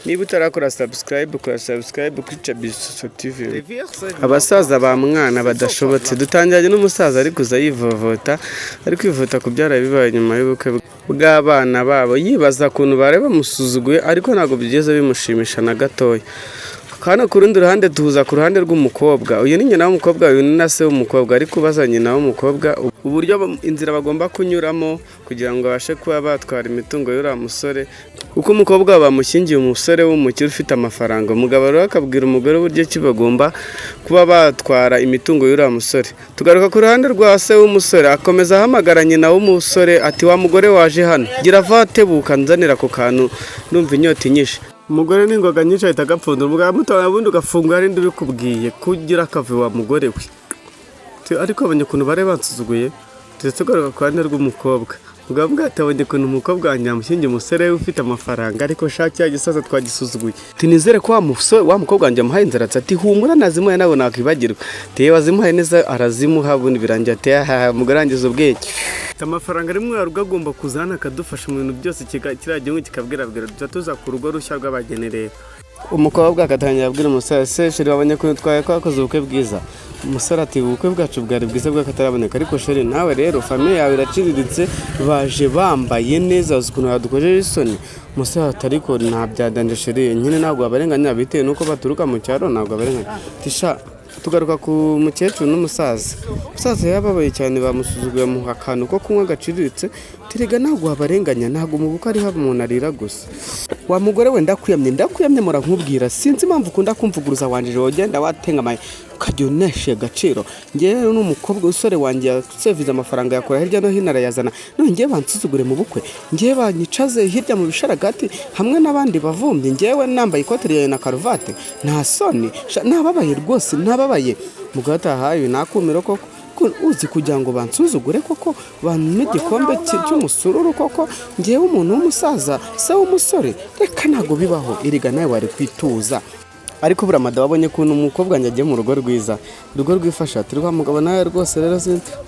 niba utarakora subscribe kuri Chabisoso TV. Abasaza ba mwana badashobotse dutangiranye n'umusaza ari kuza yivovota ari kwivota kubyara bibaye nyuma y'ubukwe bw'abana babo yibaza kuntu bare bamusuzuguye ariko ntago bigeze bimushimisha na gatoya. Kana ku rundi ruhande tuza ku ruhande rw'umukobwa, uyu ni nyina w'umukobwa, uyu ni na se w'umukobwa, ariko baza nyina w'umukobwa uburyo inzira bagomba kunyuramo kugira ngo babashe kuba batwara imitungo y'uriya musore, kuko umukobwa bamushyingiye umusore w'umukire ufite amafaranga. Umugabo rero akabwira umugore uburyo ki bagomba kuba batwara imitungo y'uriya musore. Tugaruka ku ruhande rwa se w'umusore, akomeza ahamagara nyina w'umusore ati wa mugore waje hano gira vatebuka nzanira ako kantu numva inyota inyishe. Umugore n'ingoga nyinshi ahita agapfundura umugabo mutoya bundi ugafunga ari ndi bikubwiye kugira akave wa mugore we. Ariko abonye kuntu bare bansuzuguye ndetse tugaruka ku ruhande rw'umukobwa. Mugabo bwatabonye kuntu umukobwa wanyamushyingiye umusore ufite amafaranga ariko shaki ya gisaza twagisuzuguye. Tinizere ko wa mukobwa wanjye amuhaye inzara ati humura nazimuye nabo nakibagirwa. Tewe wazimuhaye neza arazimuha bundi birangiye ati mugore wangize ubwenge. Amafaranga rimwe yaruga agomba kuzana akadufasha mu bintu byose kiragiye ngo kikabwira tuza ku rugo rushya rw'abagenereye. Umukobwa akatangira abwira umusore se sheri wabonye ko twakoze ubukwe bwiza. Umusore ati ubukwe bwacu bwari bwiza bw'akataraboneka ariko sheri nawe rero famille yawe iraciriritse baje bambaye neza ukuntu yadukojeje isoni. Umusore ati ariko ntabyadanje sheri nyine ntabwo abarenganya bitewe nuko baturuka mu cyaro ntabwo abarenganya. Tisha tugaruka ku mukecuru n'umusaza. Umusaza yababaye cyane bamusuzuguye mu akantu ko kunywa gaciriritse. Tirega ntabwo abarenganya ntabwo mu bukwe ari haba umuntu arira gusa. Wa mugore we ndakwiyamye murankubwira sinzi impamvu ukunda kumvuguruza wanjije wogenda watengamaye ukajya uneshe agaciro. Ngewe rero n'umukobwa usore wanjye yaseviza amafaranga yakora hirya no hino arayazana none ngewe bansuzugure mu bukwe ngewe banyicaze hirya mu bisharagati hamwe n'abandi bavumbye ngewe nambaye ikote ryawe na karuvate nta soni nababaye rwose nababaye mugata hayo nakumiro koko uzi kugira ngo bansuzugure koko bantume igikombe cy'umusururu koko ngewe umuntu w'umusaza se w'umusore reka ntago bibaho iriga nawe wari kwituza. Ariko buramada wabonye kuntu umukobwa njye mu rugo rwiza rugo rwifasha turi kwa mugabo nawe rwose rero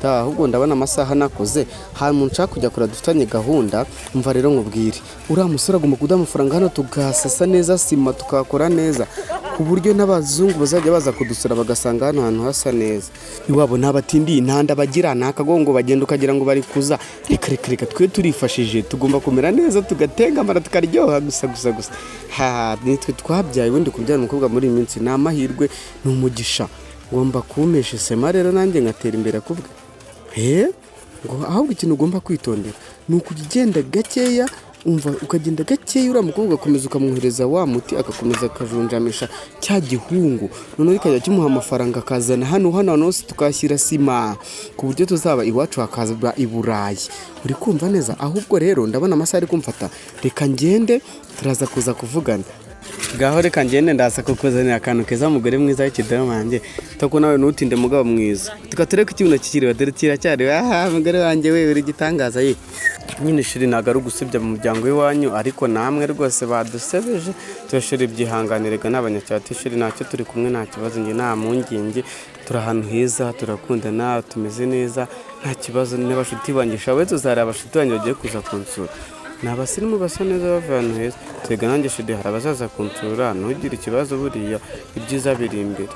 ahubwo ndabona amasaha nakoze ha mu nshaka kujya kura dufitanye gahunda umva rero nkubwire uriya musore agomba kuduha amafaranga hano tugasasa neza sima tukakora neza ku buryo n'abazungu bazajya baza kudusura bagasanga hano hantu hasa neza. Iwabo ntabatindi intanda bagira nakagongo bagenda ukagira ngo bari kuza reka twe turifashije tugomba kumera neza tugatengamara tukaryoha gusa nitwe twabyaye ubundi kubyara umukobwa muri iyi minsi ni amahirwe ni umugisha ngomba kumesha sema rero nanjye ngatera imbere kubwe ngo ahubwo ikintu ugomba kwitondera ni ukugenda gakeya umva ukagenda gakeya uriya mukobwa ugakomeza ukamwohereza wa muti agakomeza akajunjamisha cya gihungu noneho ikajya kimuha amafaranga akazana hano hose tukashyira sima ku buryo tuzaba iwacu hakaza i Burayi. Uri kumva neza ahubwo rero ndabona amasaha ari kumfata reka ngende turaza kuza kuvugana gaho reka ngende ndasa kukuzanira akantu keza mugore mwiza w'ikidara wanjye tako nawe nutinde mugabo mwiza tukatereka ikintu kikiriwe dore kiracyari mugore wanjye we uri gitangaza ye nyine shiri nagaru gusibya mu muryango w'iwanyu ariko namwe rwose badusebeje turashira ibyihanganirega n'abanyacyati shiri ntacyo turi kumwe nta kibazo nge nta mungenge turi ahantu heza turakundana tumeze neza nta kibazo n'abashuti banjye shawe tuzari abashuti banjye bagiye kuza kunsura n'abasirimu basa neza bava ahantu heza tega nanjye shidi hari abazaza kunsura ntugire ikibazo buriya ibyiza biri imbere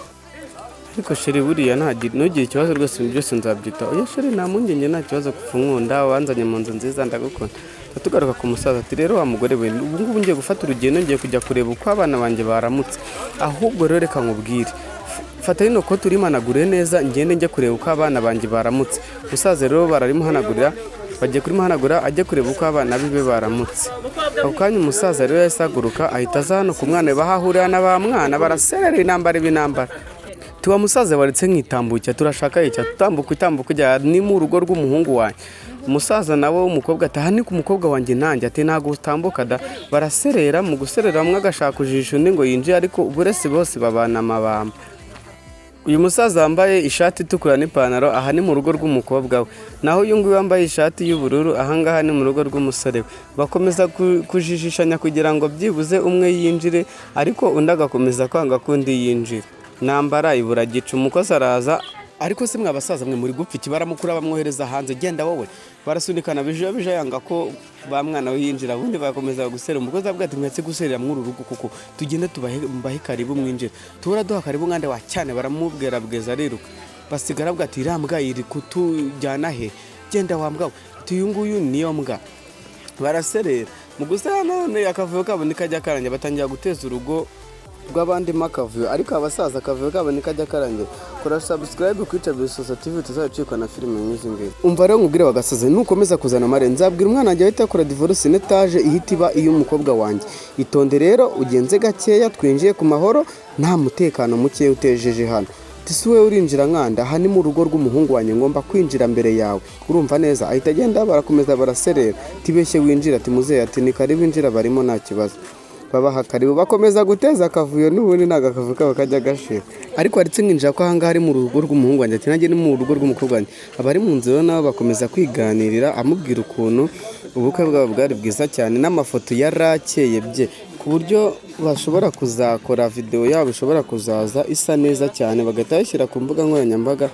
ariko sheri buriya ntugire ikibazo rwose byose nzabyitaho oya sheri nta mungenge nta kibazo kunkunda wanzanye mu nzu nziza ndagukunda. Tugaruka ku musaza ati rero wa mugore we ubu ngubu ngiye gufata urugendo ngiye kujya kureba uko abana banjye baramutse ahubwo rero reka nkubwire fata rino ko turimanagure neza ngende njye kureba uko abana banjye baramutse. Musaza rero bararimuhanagurira bagiye kurimuhanagura ajye kureba uko abana bibe baramutse. Ako kanya umusaza rero yasaguruka ahita aza hano ku mwana bahahurira na ba mwana baraserera inambara tuwa musaza waretse nkitambukira turashaka icyo tutambuka ujya ni mu rugo rw'umuhungu wanjye. Umusaza nawe w'umukobwa ati hani ku mukobwa wanjye nanjye ati ntago utambuka da baraserera mu guserera umwe agashaka ujisho undi ngo yinjiye ariko uburese bose babana amabamba. Uyu musaza wambaye ishati itukura n'ipantaro aha ni mu rugo rw'umukobwa we naho uyu nguyu wambaye ishati y'ubururu ahangaha ni mu rugo rw'umusore we bakomeza kujijishanya kugira ngo byibuze umwe yinjire ariko undi agakomeza kwanga kundi yinjira. Nambara ibura gica umukozi araza ariko se mwabasaza mwe muri gupfa iki baramukura bamwohereza hanze genda wowe barasunikana bije yanga ko ba mwana we yinjira ubundi bakomeza gusera umugozi abwati mwetse guserera muri urugo kuko tugende tubahe karibu mwinjira tura duha karibu ngande wa cyane baramubwira bweza riruka basigara bwati irambwa iri kutujyana he genda wambwa tuyunguyu niyo mbwa baraserera mu gusana none akavuyo kaboneka jya karanje batangira guteza urugo rw'abandi makavuyo ariko abasaza akavuyo kaboneka jya karanje kora subscribe kwica bisosa TV tuzacikwa na filime nyinshi ngire umva rero nkubwire wagasaze nukomeza kuzana mare nzabwira umwana wanjye ahita akora divorce netage ihita iba iyo umukobwa wanjye itonde rero ugenze gakeya twinjiye ku mahoro nta mutekano muke utejeje hano tisuwe urinjira nkanda hani mu rugo rw'umuhungu wanjye ngomba kwinjira mbere yawe urumva neza ahita agenda barakomeza baraserera tibeshye winjira ati muzehe ati ni karibu injira barimo nta kibazo babaha karibu bakomeza guteza akavuyo n'ubundi nagakavuka bakajya gashira ariko aritse nginjira ko hanga hari mu rugo rw'umuhungu wanjye ati nanjye ni mu rugo rw'umukobwa wanjye abari mu nzira nabo bakomeza kwiganirira amubwira ukuntu ubukwe bwabo bwari bwiza cyane n'amafoto yarakeye bye ku buryo bashobora kuzakora video yabo ishobora kuzaza isa neza cyane bagahita bashyira ku mbuga nkoranyambaga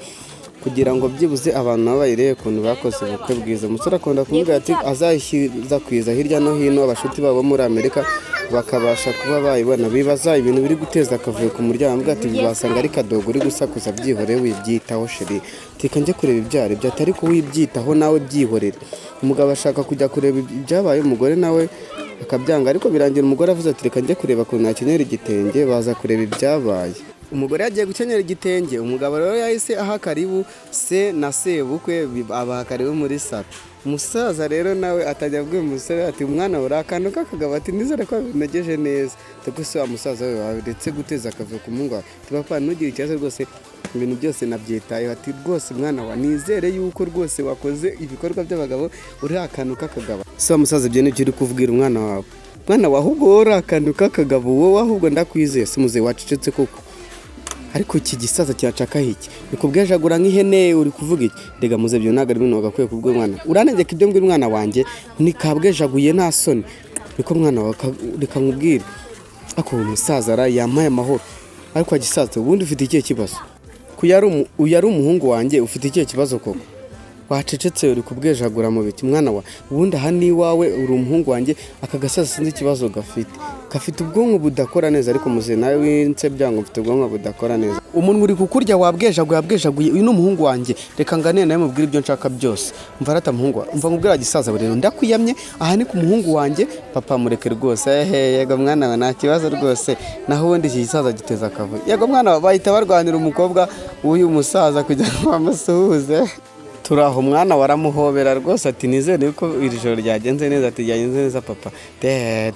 kugira ngo byibuze abantu nabo bayirebe ukuntu bakoze ubukwe bwiza umusore akunda kumubwira ati azayishyiza kwiza hirya no hino abashuti babo muri Amerika bakabasha kuba bayibona bibaza ibintu biri guteza akavuyo ku muryango ati bibasanga ari kadogo uri gusakuza byihoreye wibyitaho sheri tika njye kureba ibyari byo atari ko wibyitaho nawe byihorere umugabo ashaka kujya kureba ibyabaye umugore nawe akabyanga ariko birangira umugore avuze ati reka njye kureba ukuntu nakenyera igitenge baza kureba ibyabaye umugore yagiye gukenyera igitenge umugabo rero yahise aha karibu se na sebukwe abaha karibu muri salo umusaza rero nawe atajya abwira umusore ati umwana urakantu kakagabo ati nizere ko binageje neza teko se wa musaza we waretse guteza akavuyo ku mungu wawe tubapfa ntugire ikibazo rwose ibintu byose nabyitayeho ati rwose mwana wa nizere yuko rwose wakoze ibikorwa by'abagabo uri akantu kakagabo se wa musaza ibyo nibyo uri kuvugira umwana wawe mwana wa ahubwo uri akantu kakagabo wowe ahubwo ndakwizeye se muzehe wacecetse koko ariko iki gisaza cyacakaho iki nikubwejagura nk'ihene uri kuvuga iki rega muze byo naga rimwe wagakwiye kubwo mwana uranegeka ibyo mbwira umwana wanjye nikabwejaguye nta soni niko mwana reka nkubwire ako umusaza ara yamaye amahoro ariko agisaza ubundi ufite ikihe kibazo uyari umuhungu wanjye ufite ikihe kibazo koko wacecetse uri kubwejagura mu biti mwana wa ubundi aha ni iwawe uri umuhungu wanjye aka gasaza sinzi ikibazo gafite ubwonko budakora neza ariko muze nawe winse byango mfite ubwonko budakora neza umuntu uri kukurya wabwejaguye uyu ni umuhungu wanjye reka ngane nawe mubwire ibyo nshaka byose umva rata muhungu umva mubwira gisaza rero ndakwiyamye aha ni ku muhungu wanjye papa mureke rwose yego mwana wa nta kibazo rwose naho ubundi iki gisaza giteza akavuyo yego mwana wa bahita barwanira umukobwa w'uyu musaza kugira ngo bamusuhuze turaho umwana waramuhobera rwose ati nizere yuko iri joro ryagenze neza ati ryagenze neza papa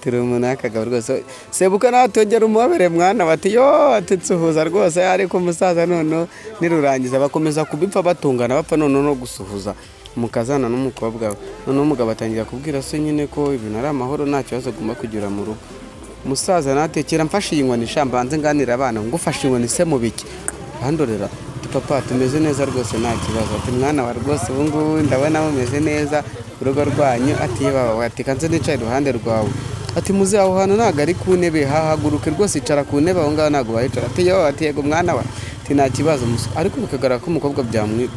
turi umuntu akagabo rwose sebuka natongera umuhobere mwana bati yo atitsuhuza rwose ariko umusaza none nirurangiza bakomeza kubipfa batungana bapfa none no gusuhuza umukazana n'umukobwa we none umugabo atangira kubwira se nyine ko ibintu ari amahoro nta kibazo agomba kugira mu rugo umusaza natekera mfashe inkoni ishamba hanze nganira abana ngo ufashe inkoni se mu biki bandorera papa tumeze neza rwose nta kibazo ati mwana wa rwose ubu ngubu ndabona mumeze neza urugo rwanyu ati baba ati kanze nicaye iruhande rwawe ati muze aho hantu ntago ari ku ntebe hahaguruke rwose icara ku ntebe aho ngaho ntago wahicara ati yo ati yego mwana wa ati nta kibazo ariko bikagaragara ko umukobwa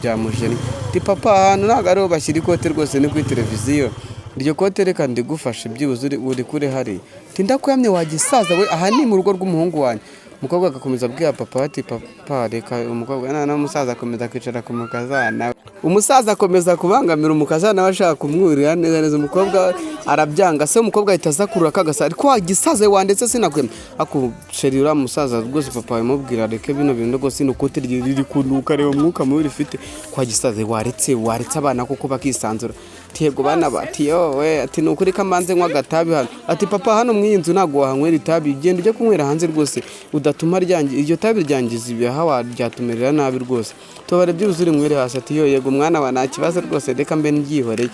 byamujeni ati papa ahantu ntago ariho bashyira ikote rwose ni kuri televiziyo iryo kote reka ndigufashe byibuze uri kure hari ati ndakwamye wagisaza we aha ni mu rugo rw'umuhungu wanjye umukobwa agakomeza abwira papa ati papa reka umukobwa n'umusaza akomeza kwicara ku mukazana umusaza akomeza kubangamira umukazana bashaka kumwurira neza umukobwa arabyanga se umukobwa ahita azakurura kagasa ariko wagisaze wandetse sinakwema ako sheri ura musaza rwose papa yamubwira reke bino bintu rwose nukote riri kunuka reba umwuka mubi rifite kwa gisaze waretse abana kuko bakisanzura Tiego bana bati yowe ati nukuri kamanze nkwa gatabi hano ati papa hano mwinzu nago wahanywera itabi genda ujye kunywera hanze rwose udatuma ryangi iryo tabi ryangiza ibiha waryatumerera nabi rwose tobare byuzuri mwere hasi ati yo yego mwana wa nta kibazo rwose reka mbe ngyihoreye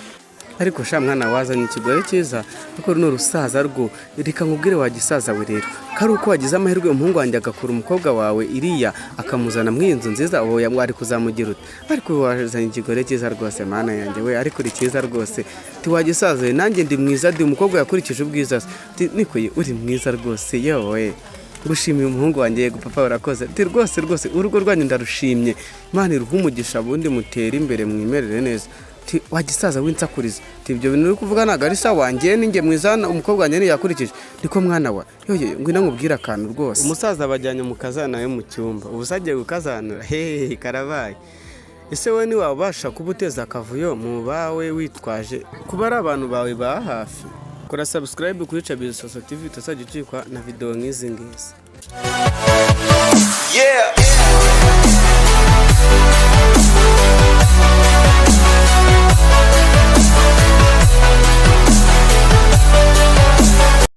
ariko sha mwana wazanye ikigore cyiza kuko runo rusaza rwo reka nkubwire wagisaza we rero kari uko wagize amahirwe umuhungu wanjye agakura umukobwa wawe iriya akamuzana mu inzu nziza aho yamwari kuzamugira uti ariko wazanye ikigore cyiza rwose mana yanjye we ariko uri cyiza rwose ti wagisaza nanjye ndi mwiza ndi umukobwa yakurikije ubwiza niko uri mwiza rwose yewe ngushimiye umuhungu wanjye yego papa urakoze ati rwose urugo rwanyu ndarushimye Imana iruha umugisha bundi mutera imbere mwimerere neza ati wagisaza winsakuriza ati ibyo bintu uri kuvuga naga ari sawa wanjye ninge mwizana umukobwa wanjye ni yakurikije niko mwana wa yoye ngwina nkubwira akantu rwose umusaza bajyanye mu kazana yo mu cyumba ubusagiye gukazanura hehe karabaye ese we ni wabasha kubuteza akavuyo mu bawe witwaje kuba ari abantu bawe ba hafi kora subscribe kuri Chabizoso TV tuzajya ucikwa na video nk'izi ngizi. Yeah.